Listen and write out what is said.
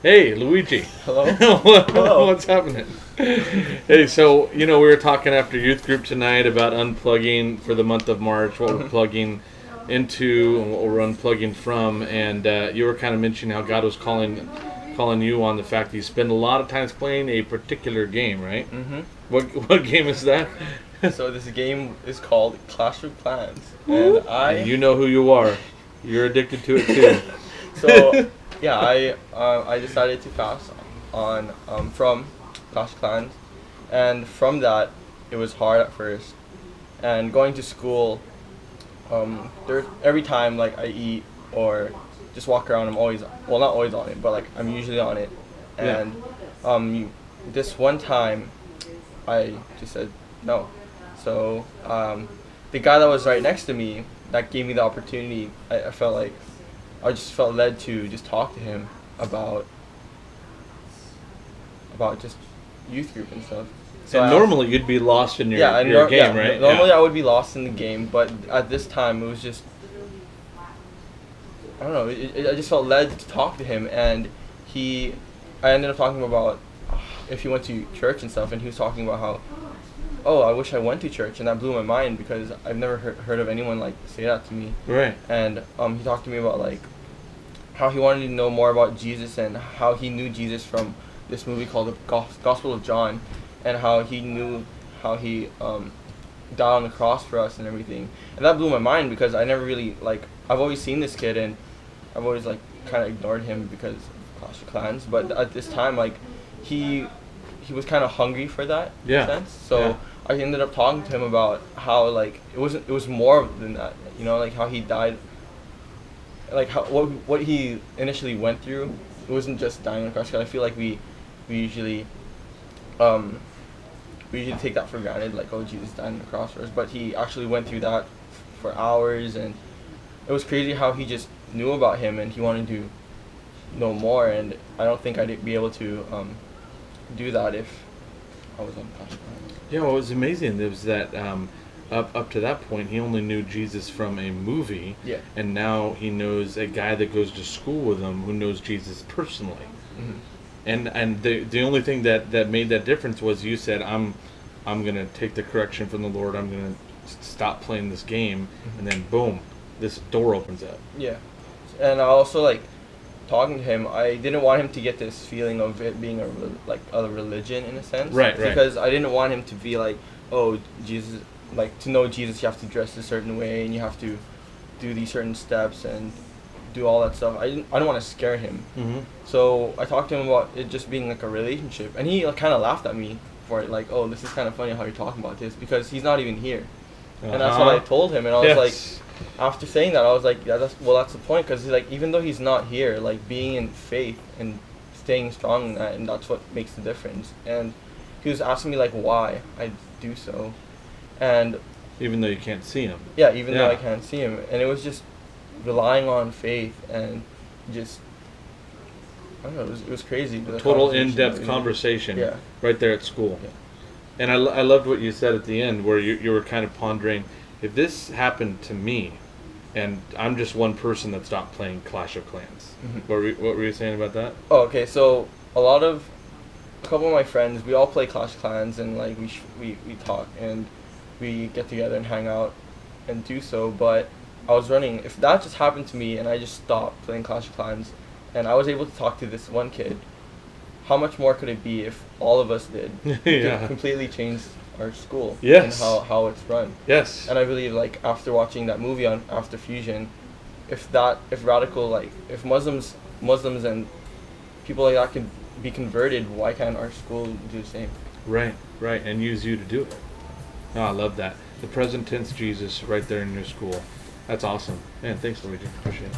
Hey, Luigi. Hello? What's happening? Hey, so, we were talking after youth group tonight about unplugging for the month of March, what we're plugging into and what we're unplugging from, and you were kind of mentioning how God was calling you on the fact that you spend a lot of times playing a particular game, right? Mm-hmm. What game is that? So this game is called Clash of Clans, and And you know who you are. You're addicted to it too. So yeah, I decided to fast on from Clash of Clans, and from that it was hard at first, and going to school, there every time like I eat or just walk around, I'm always, well, not always on it, but like I'm usually on it, and this one time I just said no. So the guy that was right next to me that gave me the opportunity, I felt like I just felt led to just talk to him about just youth group and stuff. So and normally you'd be lost in your game, right? Normally I would be lost in the game, but at this time it was just, I don't know, I just felt led to talk to him, and I ended up talking about if he went to church and stuff, and he was talking about how, oh, I wish I went to church, and that blew my mind because I've never heard of anyone like say that to me. Right. And he talked to me about like how he wanted to know more about Jesus and how he knew Jesus from this movie called the Gospel of John, and how he knew how he died on the cross for us and everything. And that blew my mind because I never really, like, I've always seen this kid and I've always like kind of ignored him because of Clash of Clans, but at this time, like, he was kind of hungry for that sense. So I ended up talking to him about how, like, it was more than that, like how he died, like how what he initially went through. It wasn't just dying on the cross. I feel like we usually take that for granted, like, oh, Jesus died on the cross for us, but he actually went through that for hours, and it was crazy how he just knew about him and he wanted to know more, and I don't think I'd be able to do that if I was on Clash of Clans. Yeah, what was amazing was that up to that point, he only knew Jesus from a movie, and now he knows a guy that goes to school with him who knows Jesus personally. Mm-hmm. And the only thing that made that difference was you said, I'm gonna take the correction from the Lord. I'm gonna stop playing this game, and then boom, this door opens up. Yeah, and I also, like, talking to him, I didn't want him to get this feeling of it being a religion in a sense. Right. Because I didn't want him to be like, oh, Jesus, like, to know Jesus you have to dress a certain way and you have to do these certain steps and do all that stuff. I don't want to scare him. Mm-hmm. So I talked to him about it just being like a relationship, and he kind of laughed at me for it, like, oh, this is kind of funny how you're talking about this because he's not even here. And that's what I told him, and I was like, after saying that, I was like, yeah, that's the point, because like, even though he's not here, like, being in faith and staying strong in that, and that's what makes the difference. And he was asking me, like, why I do so, and even though you can't see him. Yeah, even though I can't see him, and it was just relying on faith and just, I don't know, it was crazy. Total in-depth conversation. Yeah. Right there at school. Yeah. And I loved what you said at the end, where you were kind of pondering, if this happened to me, and I'm just one person that stopped playing Clash of Clans. Mm-hmm. What were you saying about that? Oh, okay. So a couple of my friends, we all play Clash of Clans, and like we talk and we get together and hang out and do so. But I was running. If that just happened to me and I just stopped playing Clash of Clans, and I was able to talk to this one kid, how much more could it be if all of us did? Yeah. It completely changed our school. Yes. And how it's run. Yes. And I believe, like, after watching that movie on After Fusion, if Muslims and people like that can be converted, why can't our school do the same? Right, and use you to do it. Oh, I love that. The present tense Jesus right there in your school. That's awesome. Man, thanks, Luigi. Appreciate it.